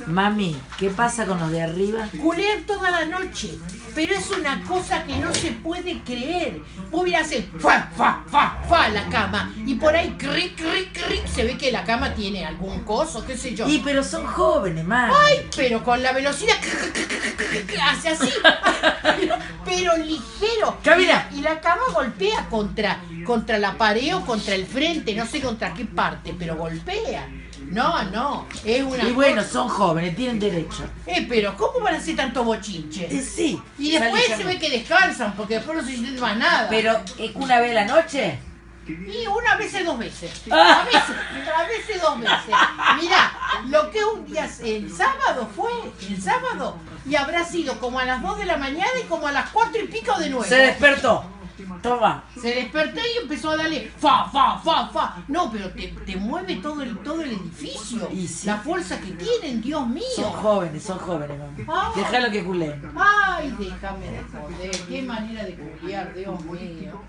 Mami, ¿qué pasa con los de arriba? Culean toda la noche, pero es una cosa que no se puede creer. Vos mirás el fa, fa, fa, fa la cama y por ahí cric, cric, cric, se ve que la cama tiene algún coso, qué sé yo. Y pero son jóvenes, mami. Ay, pero con la velocidad hace así, pero ligero. Camila. Y la cama golpea contra la pared o contra el frente, no sé contra qué parte, pero golpea. No, es una... Y bueno, son jóvenes, tienen derecho. Pero ¿cómo van a hacer tanto bochinche? Sí. Y después se ve que descansan, porque después no se sienten más nada. Pero, ¿una vez a la noche? Y una vez, 2 veces. A veces 2 veces. Mirá, lo que un día, el sábado, y habrá sido como a las 2 de la mañana y como a las 4 y pico de nuevo. Se despertó. Toma. Se despertó y empezó a darle fa, fa, fa, fa. No, pero te mueve todo el edificio. Y sí. La fuerza que tienen, Dios mío. Son jóvenes, mami. Ah. Déjalo que culen. Ay, déjame de joder. Qué manera de culiar, Dios mío.